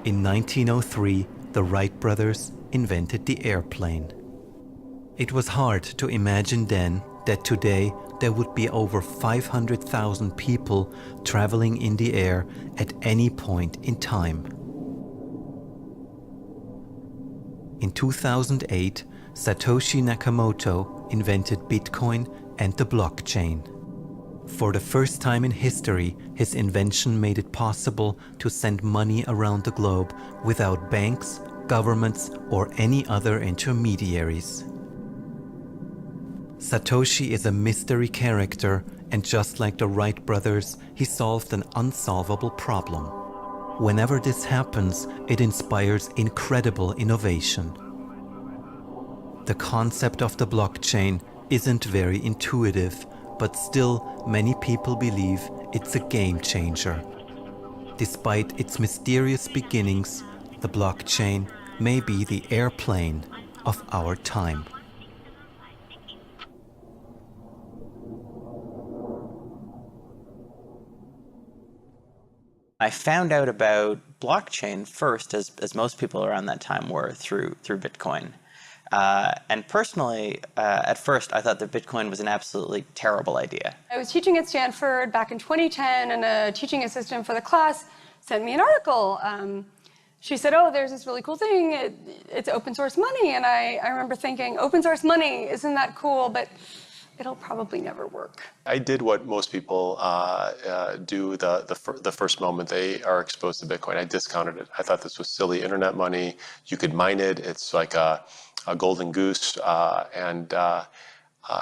In 1903, the Wright brothers invented the airplane. It was hard to imagine then that today there would be over 500,000 people traveling in the air at any point in time. In 2008, Satoshi Nakamoto invented Bitcoin and the blockchain. For the first time in history, his invention made it possible to send money around the globe without banks, governments, or any other intermediaries. Satoshi is a mystery character, and just like the Wright brothers, he solved an unsolvable problem. Whenever this happens, it inspires incredible innovation. The concept of the blockchain isn't very intuitive, but still many people believe it's a game changer. Despite its mysterious beginnings, the blockchain may be the airplane of our time. I found out about blockchain first, as most people around that time were, through Bitcoin. And personally, at first, I thought that Bitcoin was an absolutely terrible idea. I was teaching at Stanford back in 2010, and a teaching assistant for the class sent me an article. She said, oh, there's this really cool thing. It's open source money. And I remember thinking, open source money, isn't that cool? But it'll probably never work. I did what most people do the first moment they are exposed to Bitcoin. I discounted it. I thought this was silly internet money. You could mine it. It's like a golden goose.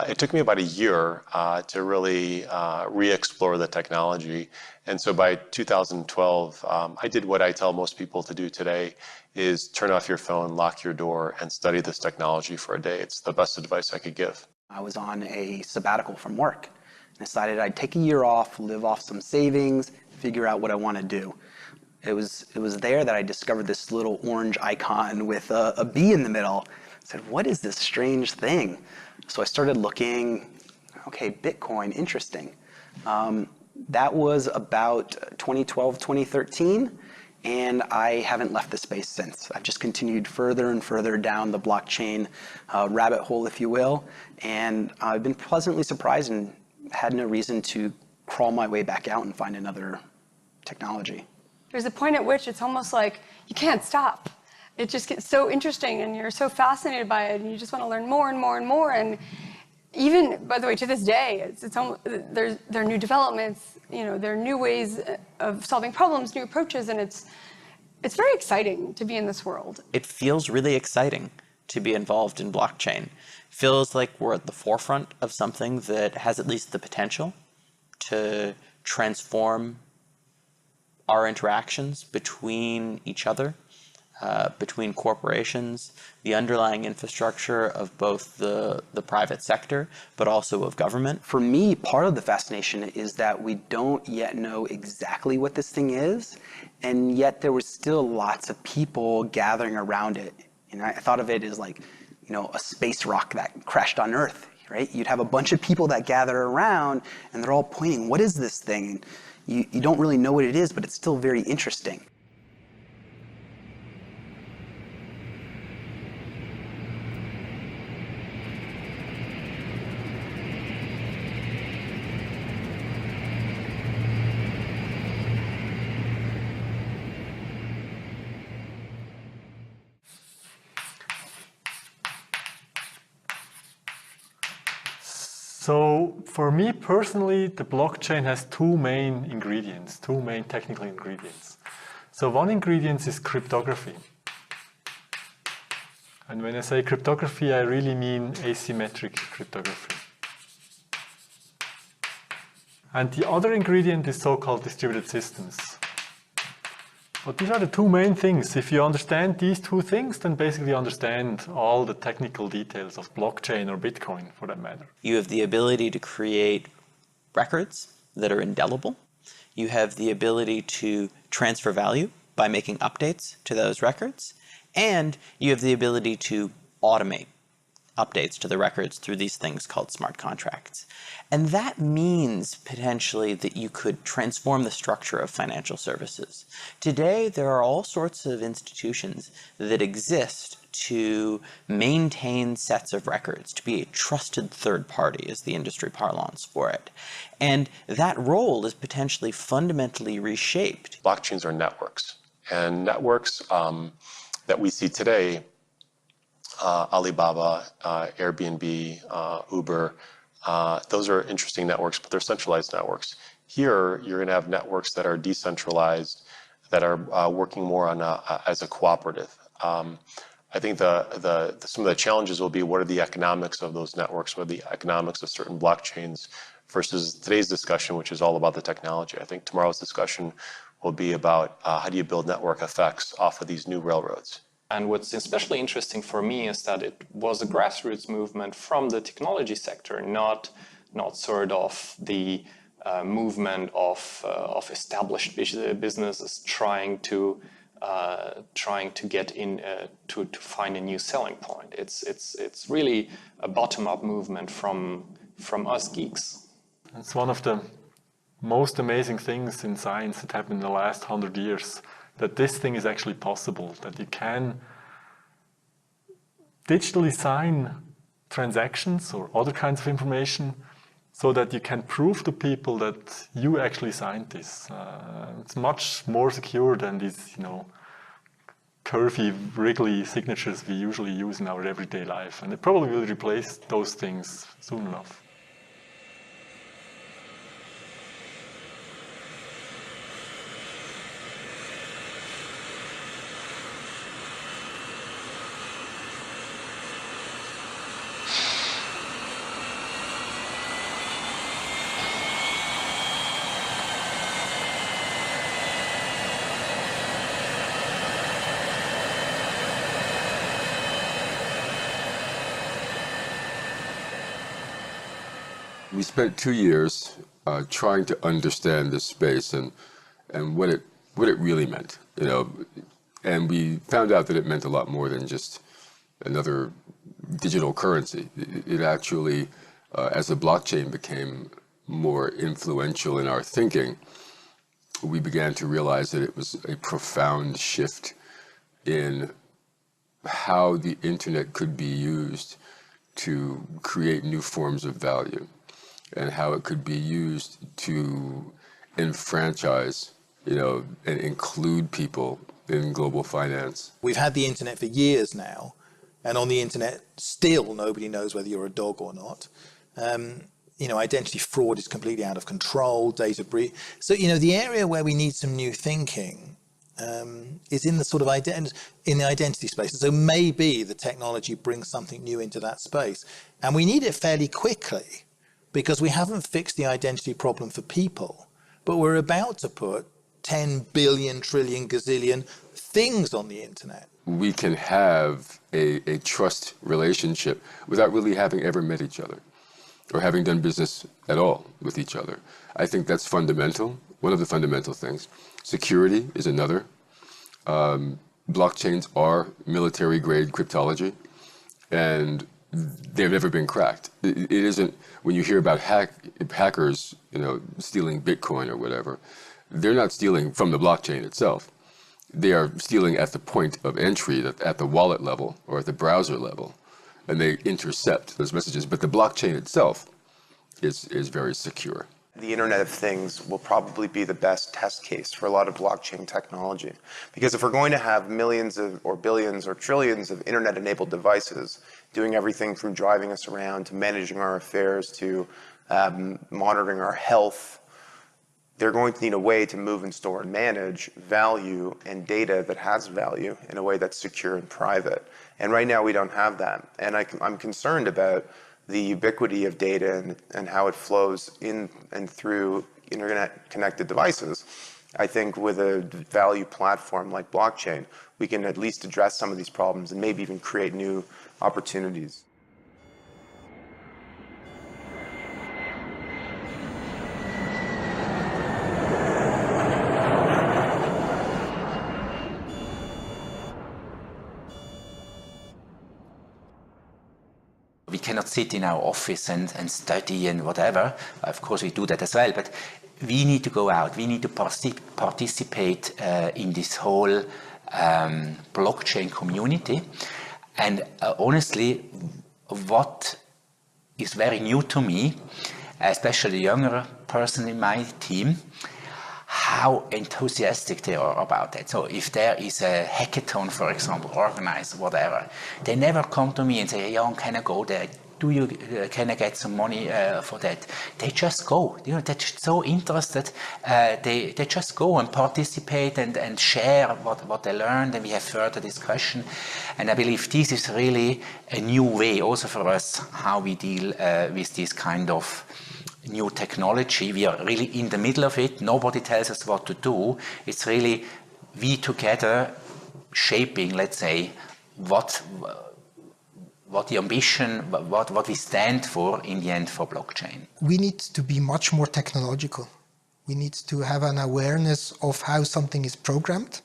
It took me about a year to really re-explore the technology. And so by 2012, I did what I tell most people to do today, is turn off your phone, lock your door, and study this technology for a day. It's the best advice I could give. I was on a sabbatical from work and decided I'd take a year off, live off some savings, figure out what I want to do. It was there that I discovered this little orange icon with a bee in the middle. I said, what is this strange thing? So I started looking, okay, Bitcoin, interesting. That was about 2012, 2013. And I haven't left the space since. I've just continued further and further down the blockchain rabbit hole, if you will. And I've been pleasantly surprised and had no reason to crawl my way back out and find another technology. There's a point at which it's almost like you can't stop. It just gets so interesting, and you're so fascinated by it, and you just want to learn more and more and more. And even, by the way, to this day, there are new developments. There are new ways of solving problems, new approaches, and it's very exciting to be in this world. It feels really exciting to be involved in blockchain. Feels like we're at the forefront of something that has at least the potential to transform our interactions between each other, between corporations, the underlying infrastructure of both the private sector, but also of government. For me, part of the fascination is that we don't yet know exactly what this thing is, and yet there was still lots of people gathering around it. I thought of it as like, a space rock that crashed on Earth, right? You'd have a bunch of people that gather around, and they're all pointing, what is this thing? You don't really know what it is, but it's still very interesting. So for me personally, the blockchain has two main technical ingredients. So one ingredient is cryptography. And when I say cryptography, I really mean asymmetric cryptography. And the other ingredient is so-called distributed systems. But these are the two main things. If you understand these two things, then basically you understand all the technical details of blockchain or Bitcoin, for that matter. You have the ability to create records that are indelible. You have the ability to transfer value by making updates to those records. And you have the ability to automate updates to the records through these things called smart contracts. And that means potentially that you could transform the structure of financial services. Today, there are all sorts of institutions that exist to maintain sets of records, to be a trusted third party is the industry parlance for it. And that role is potentially fundamentally reshaped. Blockchains are networks. And networks that we see today, Alibaba, Airbnb, Uber, those are interesting networks, but they're centralized networks. Here, you're going to have networks that are decentralized, that are working more on as a cooperative. I think some of the challenges will be what are the economics of those networks, what are the economics of certain blockchains versus today's discussion, which is all about the technology. I think tomorrow's discussion will be about how do you build network effects off of these new railroads. And what's especially interesting for me is that it was a grassroots movement from the technology sector, not sort of the movement of established businesses trying to get in to find a new selling point. It's really a bottom-up movement from us geeks. It's one of the most amazing things in science that happened in the last 100 years, that this thing is actually possible, that you can digitally sign transactions or other kinds of information so that you can prove to people that you actually signed this. It's much more secure than these, curvy, wriggly signatures we usually use in our everyday life. And it probably will replace those things soon enough. We spent 2 years trying to understand this space and what it really meant, and we found out that it meant a lot more than just another digital currency. It actually, as the blockchain became more influential in our thinking, we began to realize that it was a profound shift in how the internet could be used to create new forms of value, and how it could be used to enfranchise, and include people in global finance. We've had the internet for years now, and on the internet, still nobody knows whether you're a dog or not. Identity fraud is completely out of control, data breach. So, the area where we need some new thinking is in the sort of in the identity space. And so maybe the technology brings something new into that space. And we need it fairly quickly, because we haven't fixed the identity problem for people, but we're about to put 10 billion, trillion, gazillion things on the internet. We can have a trust relationship without really having ever met each other or having done business at all with each other. I think that's fundamental, one of the fundamental things. Security is another. Blockchains are military-grade cryptology, and they've never been cracked. It isn't, when you hear about hackers, stealing Bitcoin or whatever, they're not stealing from the blockchain itself. They are stealing at the point of entry, at the wallet level or at the browser level, and they intercept those messages. But the blockchain itself is very secure. The Internet of Things will probably be the best test case for a lot of blockchain technology. Because if we're going to have millions or billions or trillions of Internet-enabled devices doing everything from driving us around to managing our affairs to monitoring our health, they're going to need a way to move and store and manage value and data that has value in a way that's secure and private. And right now we don't have that. And I'm concerned about the ubiquity of data and how it flows in and through internet-connected devices. I think with a value platform like blockchain, we can at least address some of these problems and maybe even create new opportunities. we cannot sit in our office and study and whatever. Of course, we do that as well, but we need to go out. We need to participate in this whole blockchain community. And honestly, what is very new to me, especially a younger person in my team, how enthusiastic they are about it. So if there is a hackathon, for example, organized, whatever, they never come to me and say, hey, Jan, can I go there? Can I get some money for that? They just go. You know, they're just so interested. They just go and participate and share what they learned, and we have further discussion. And I believe this is really a new way also for us how we deal with this kind of new technology. We are really in the middle of it. Nobody tells us what to do. It's really we together shaping, let's say, what the ambition, what we stand for in the end for blockchain. We need to be much more technological. We need to have an awareness of how something is programmed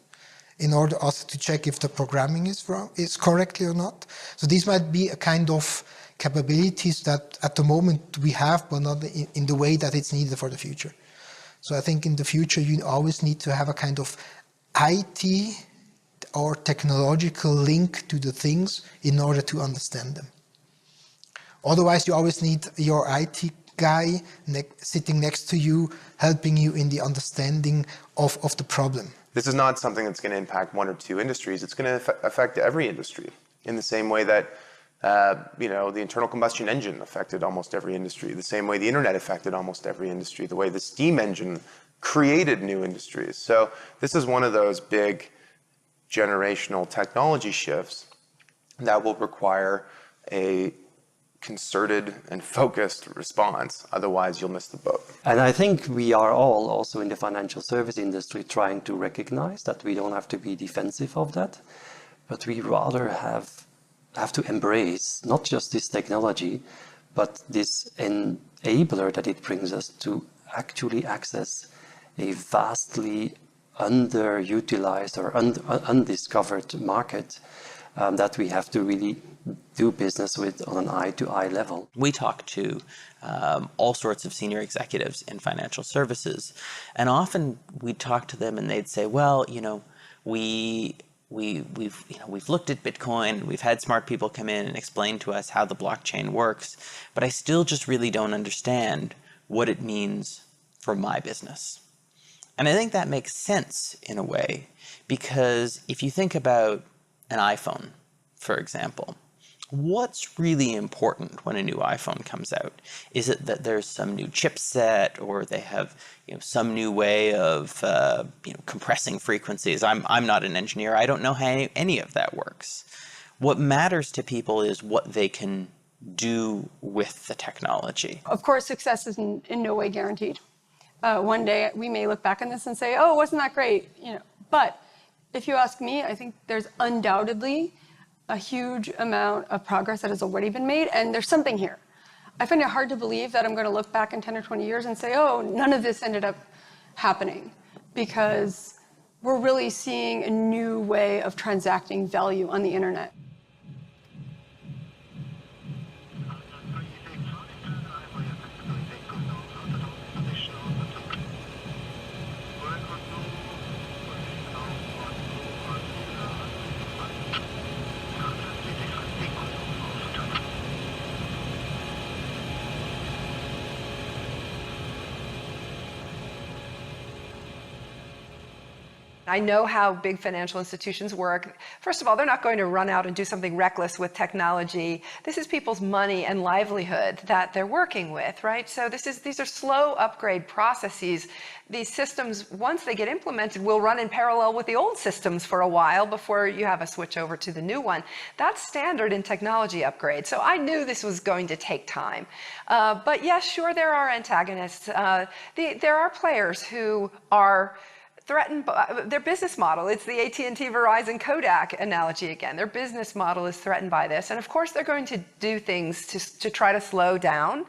in order also to check if the programming is correctly or not. So these might be a kind of capabilities that at the moment we have, but not in the way that it's needed for the future. So I think in the future you always need to have a kind of IT or technological link to the things in order to understand them. Otherwise you always need your IT guy sitting next to you, helping you in the understanding of the problem. This is not something that's going to impact one or two industries. It's going to affect every industry in the same way that the internal combustion engine affected almost every industry, the same way the internet affected almost every industry, the way the steam engine created new industries. So this is one of those big generational technology shifts that will require a concerted and focused response. Otherwise, you'll miss the boat. And I think we are all also in the financial service industry trying to recognize that we don't have to be defensive of that, but we rather have to embrace not just this technology, but this enabler that it brings us to actually access a vastly underutilized or undiscovered market that we have to really do business with on an eye-to-eye level. We talk to all sorts of senior executives in financial services, and often we talk to them and they'd say, well, we've looked at Bitcoin, we've had smart people come in and explain to us how the blockchain works, but I still just really don't understand what it means for my business. And I think that makes sense in a way, because if you think about an iPhone, for example, what's really important when a new iPhone comes out? Is it that there's some new chipset, or they have some new way of compressing frequencies? I'm not an engineer. I don't know how any of that works. What matters to people is what they can do with the technology. Of course, success is in no way guaranteed. One day we may look back on this and say, oh, wasn't that great? But if you ask me, I think there's undoubtedly a huge amount of progress that has already been made, and there's something here. I find it hard to believe that I'm going to look back in 10 or 20 years and say, oh, none of this ended up happening, because we're really seeing a new way of transacting value on the internet. I know how big financial institutions work. First of all, they're not going to run out and do something reckless with technology. This is people's money and livelihood that they're working with, right? So these are slow upgrade processes. These systems, once they get implemented, will run in parallel with the old systems for a while before you have a switch over to the new one. That's standard in technology upgrades. So I knew this was going to take time. But yes, sure, there are antagonists. There are players who are threatened by their business model. It's the AT&T, Verizon, Kodak analogy again. Their business model is threatened by this. And of course, they're going to do things to try to slow down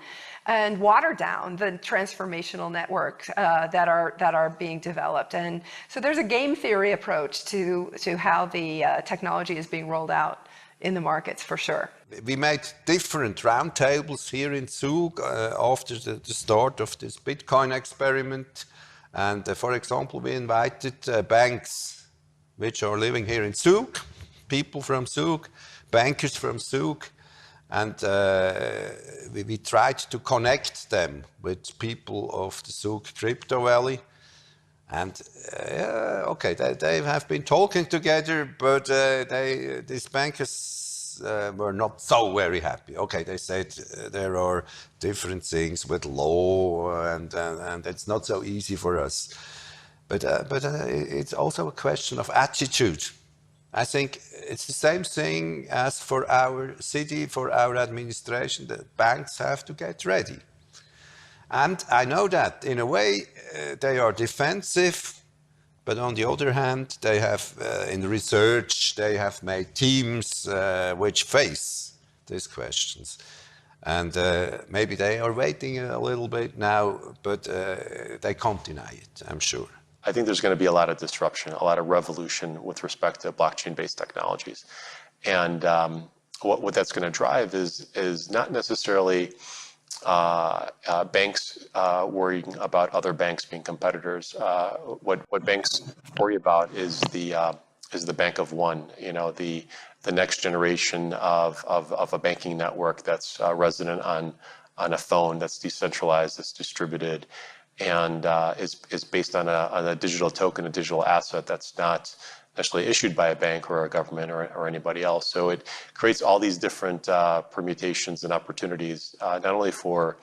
and water down the transformational networks that are being developed. And so there's a game theory approach to how the technology is being rolled out in the markets, for sure. we made different roundtables here in Zug after the start of this Bitcoin experiment. And for example, we invited banks which are living here in Zug, people from Zug, bankers from Zug, and we tried to connect them with people of the Zug crypto valley. And okay, they have been talking together, but these bankers were not so very happy. Okay, they said there are different things with law, and it's not so easy for us. But it's also a question of attitude. I think it's the same thing as for our city, for our administration. The banks have to get ready. And I know that in a way they are defensive, but on the other hand, they have, in research, they have made teams which face these questions. And maybe they are waiting a little bit now, but they can't deny it, I'm sure. I think there's going to be a lot of disruption, a lot of revolution with respect to blockchain-based technologies. And what that's going to drive is not necessarily banks worrying about other banks being competitors. What banks worry about is the bank of one. You know, the next generation of a banking network that's resident on a phone, that's decentralized, that's distributed, and is based on a digital token, a digital asset that's not necessarily issued by a bank or a government or anybody else. So it creates all these different permutations and opportunities, not only for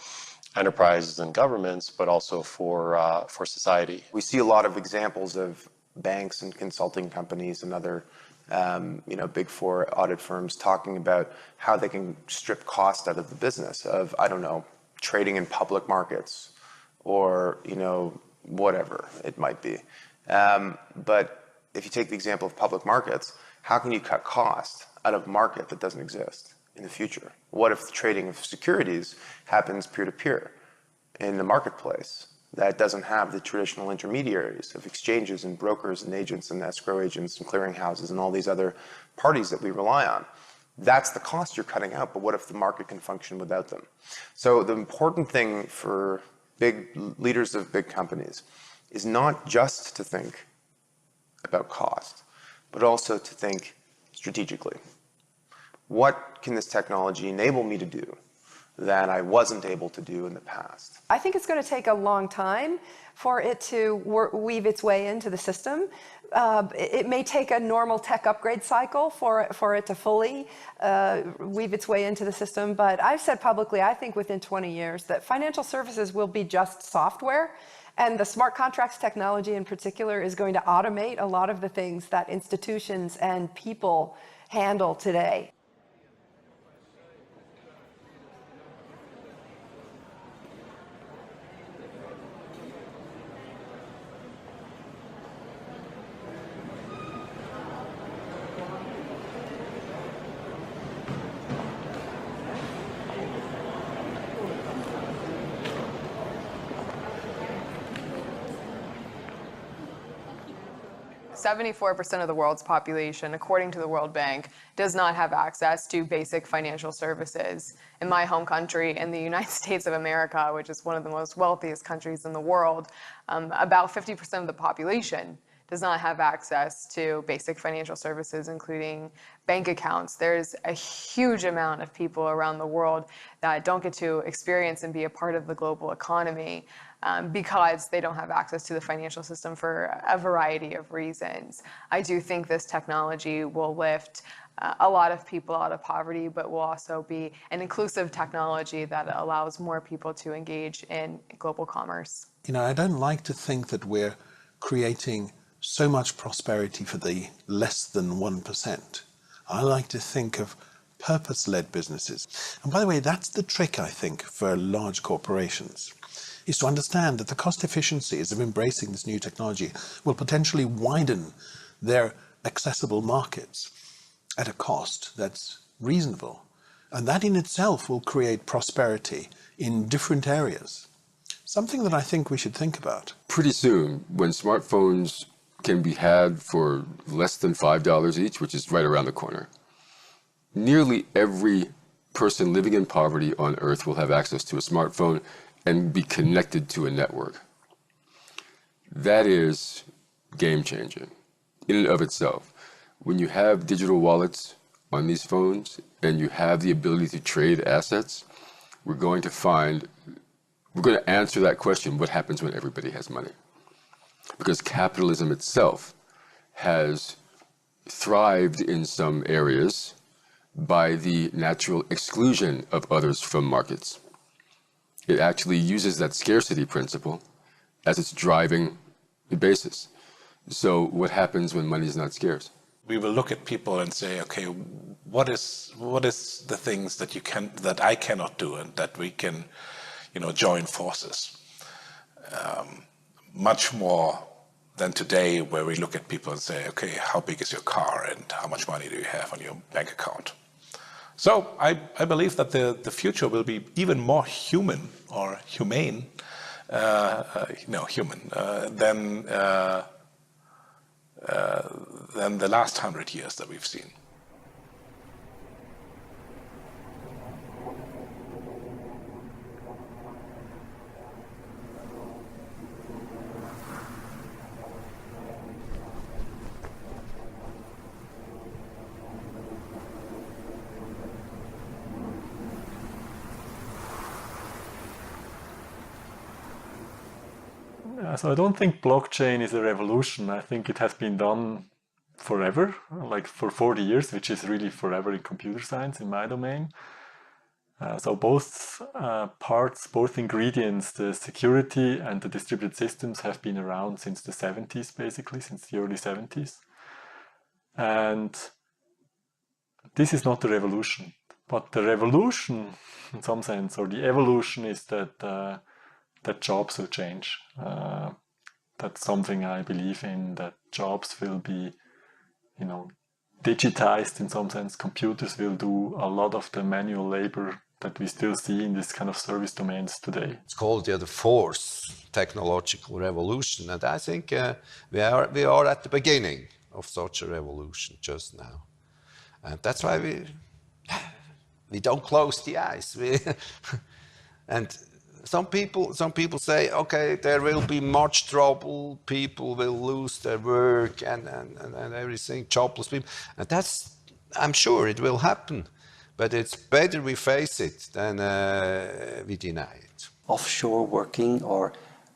enterprises and governments, but also for society. We see a lot of examples of banks and consulting companies and other big four audit firms talking about how they can strip cost out of the business of, I don't know, trading in public markets or, whatever it might be. But if you take the example of public markets, how can you cut cost out of a market that doesn't exist in the future? What if the trading of securities happens peer-to-peer in the marketplace that doesn't have the traditional intermediaries of exchanges and brokers and agents and escrow agents and clearinghouses and all these other parties that we rely on? That's the cost you're cutting out, but what if the market can function without them? So the important thing for big leaders of big companies is not just to think about cost, but also to think strategically. What can this technology enable me to do that I wasn't able to do in the past? I think it's going to take a long time for it to weave its way into the system. It may take a normal tech upgrade cycle for it to fully weave its way into the system, but I've said publicly, I think within 20 years, that financial services will be just software. And the smart contracts technology in particular is going to automate a lot of the things that institutions and people handle today. 74% of the world's population, according to the World Bank, does not have access to basic financial services. In my home country, in the United States of America, which is one of the most wealthiest countries in the world, about 50% of the population does not have access to basic financial services, including bank accounts. There's a huge amount of people around the world that don't get to experience and be a part of the global economy because they don't have access to the financial system for a variety of reasons. I do think this technology will lift a lot of people out of poverty, but will also be an inclusive technology that allows more people to engage in global commerce. You know, I don't like to think that we're creating so much prosperity for the less than 1%. I like to think of purpose-led businesses. And by the way, that's the trick, I think, for large corporations, is to understand that the cost efficiencies of embracing this new technology will potentially widen their accessible markets at a cost that's reasonable. And that in itself will create prosperity in different areas. Something that I think we should think about. Pretty soon, when smartphones can be had for less than $5 each, which is right around the corner, nearly every person living in poverty on Earth will have access to a smartphone and be connected to a network. That is game-changing in and of itself. When you have digital wallets on these phones and you have the ability to trade assets, we're going to answer that question, what happens when everybody has money? Because capitalism itself has thrived in some areas by the natural exclusion of others from markets. It actually uses that scarcity principle as its driving basis. So what happens when money is not scarce? We will look at people and say, okay, what is the things that I cannot do, and that we can, join forces. Much more than today, where we look at people and say, okay, how big is your car and how much money do you have on your bank account? So I believe that the future will be even more human or humane, than the last 100 years that we've seen. So I don't think blockchain is a revolution. I think it has been done forever, like for 40 years, which is really forever in computer science in my domain. So both parts, both ingredients, the security and the distributed systems, have been around since the 70s, basically, since the early 70s. And this is not a revolution. But the revolution, in some sense, or the evolution, is that that jobs will change. That's something I believe in, that jobs will be, digitized in some sense. Computers will do a lot of the manual labor that we still see in this kind of service domains today. It's called the fourth technological revolution, and I think we are at the beginning of such a revolution just now, and that's why we don't close the eyes. And some people say, okay, there will be much trouble, people will lose their work and everything, jobless people. And I'm sure it will happen, but it's better we face it than we deny it. Offshore working or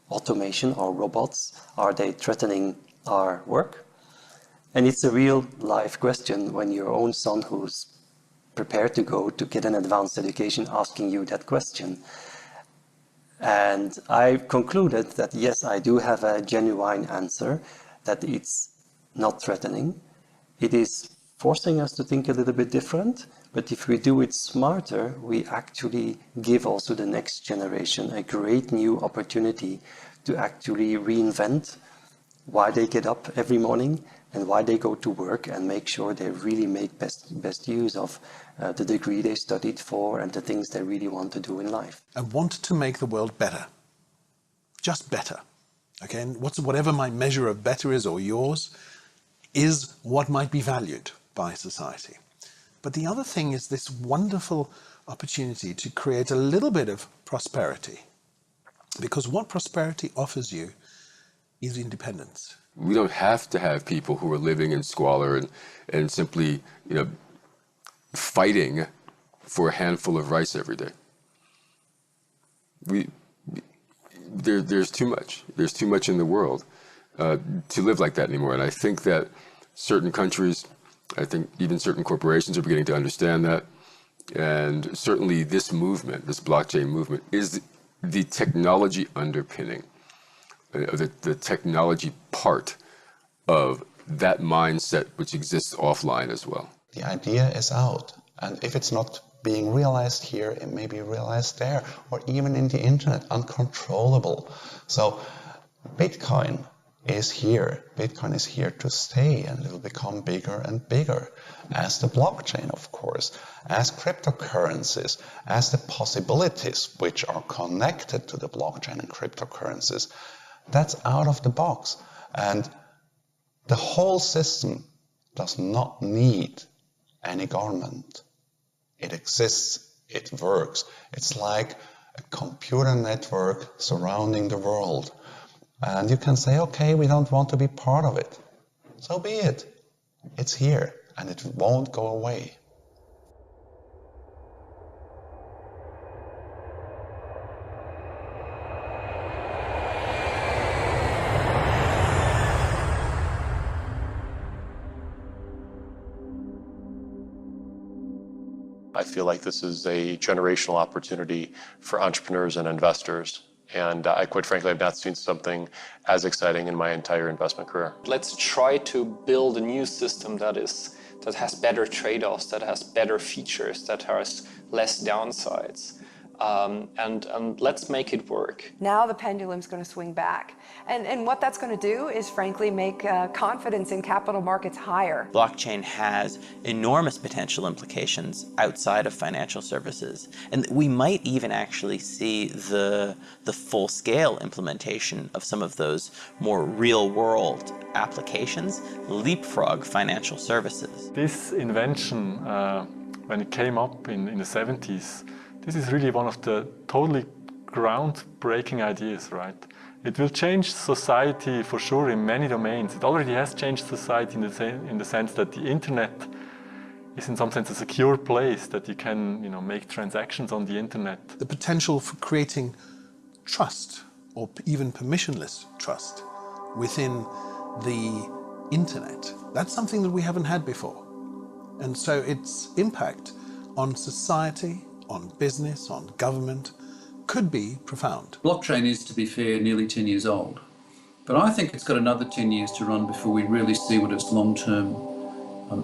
automation or robots, are they threatening our work? And it's a real life question when your own son, who's prepared to go to get an advanced education, asking you that question. And I concluded that yes, I do have a genuine answer, that it's not threatening. It is forcing us to think a little bit different, but if we do it smarter, we actually give also the next generation a great new opportunity to actually reinvent why they get up every morning and why they go to work, and make sure they really make best use of the degree they studied for and the things they really want to do in life. I want to make the world better, just better. Okay, and whatever my measure of better is, or yours, is what might be valued by society. But the other thing is this wonderful opportunity to create a little bit of prosperity, because what prosperity offers you is independence. We don't have to have people who are living in squalor and simply, fighting for a handful of rice every day. There's too much. There's too much in the world to live like that anymore. And I think that certain countries, I think even certain corporations are beginning to understand that. And certainly this movement, this blockchain movement, is the technology underpinning, the technology part of that mindset which exists offline as well. The idea is out, and if it's not being realized here, it may be realized there, or even in the internet, uncontrollable. So Bitcoin is here. Bitcoin is here to stay, and it will become bigger and bigger, as the blockchain, of course, as cryptocurrencies, as the possibilities which are connected to the blockchain and cryptocurrencies. That's out of the box. And the whole system does not need any government. It exists it works. It's like a computer network surrounding the world. And you can say, okay, we don't want to be part of it. So be it. It's here, and it won't go away. I feel like this is a generational opportunity for entrepreneurs and investors. And I quite frankly have not seen something as exciting in my entire investment career. Let's try to build a new system that has better trade-offs, that has better features, that has less downsides. And let's make it work. Now the pendulum's going to swing back. And what that's going to do is, frankly, make confidence in capital markets higher. Blockchain has enormous potential implications outside of financial services. And we might even actually see the full-scale implementation of some of those more real-world applications leapfrog financial services. This invention, when it came up in the 70s, this is really one of the totally groundbreaking ideas, right? It will change society for sure in many domains. It already has changed society in the sense that the internet is in some sense a secure place that you can, make transactions on the internet. The potential for creating trust, or even permissionless trust, within the internet, that's something that we haven't had before. And so its impact on society, on business, on government, could be profound. Blockchain is, to be fair, nearly 10 years old. But I think it's got another 10 years to run before we really see what its long-term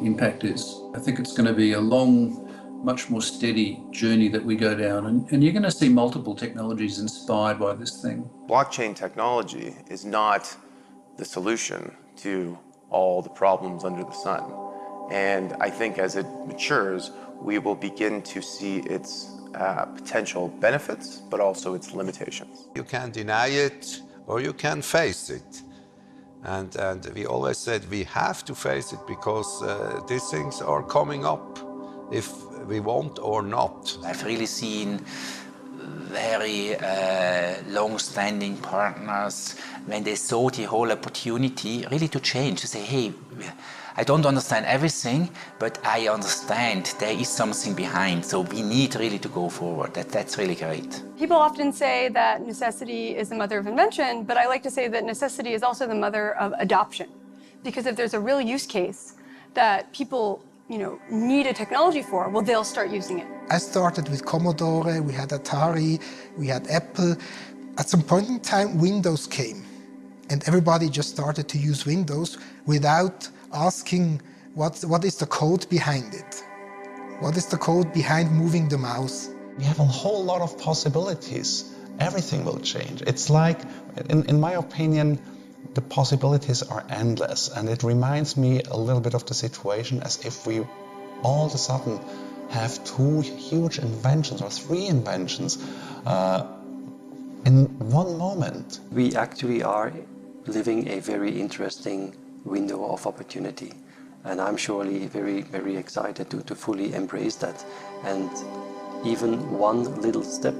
impact is. I think it's going to be a long, much more steady journey that we go down, and you're going to see multiple technologies inspired by this thing. Blockchain technology is not the solution to all the problems under the sun. And I think as it matures, we will begin to see its potential benefits, but also its limitations. You can deny it or you can face it. And we always said we have to face it because these things are coming up if we want or not. I've really seen very long-standing partners when they saw the whole opportunity really to change, to say, hey, I don't understand everything, but I understand there is something behind, so we need really to go forward. That's really great. People often say that necessity is the mother of invention, but I like to say that necessity is also the mother of adoption. Because if there's a real use case that people need a technology for, well, they'll start using it. I started with Commodore, we had Atari, we had Apple. At some point in time, Windows came, and everybody just started to use Windows without asking what is the code behind it? What is the code behind moving the mouse? We have a whole lot of possibilities. Everything will change. It's like, in my opinion, the possibilities are endless, and it reminds me a little bit of the situation as if we all of a sudden have two huge inventions or three inventions in one moment. We actually are living a very interesting window of opportunity, and I'm surely very, very excited to fully embrace that. And even one little step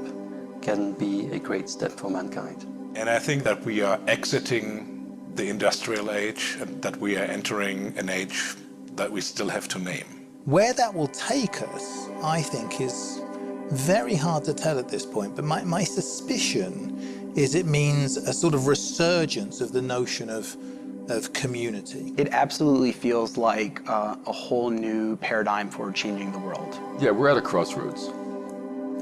can be a great step for mankind. And I think that we are exiting the industrial age and that we are entering an age that we still have to name. Where that will take us, I think, is very hard to tell at this point, but my suspicion is it means a sort of resurgence of the notion of community. It absolutely feels like a whole new paradigm for changing the world. Yeah, we're at a crossroads.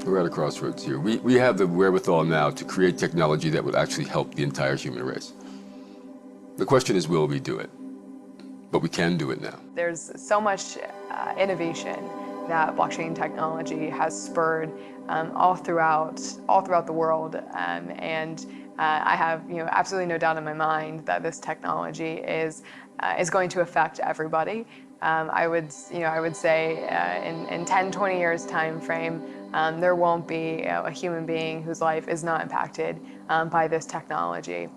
We're at a crossroads here. We have the wherewithal now to create technology that would actually help the entire human race. The question is, will we do it? But we can do it now. There's so much innovation that blockchain technology has spurred all throughout the world, and I have absolutely no doubt in my mind that this technology is going to affect everybody. I would say in 10, 20 years time frame, there won't be a human being whose life is not impacted by this technology.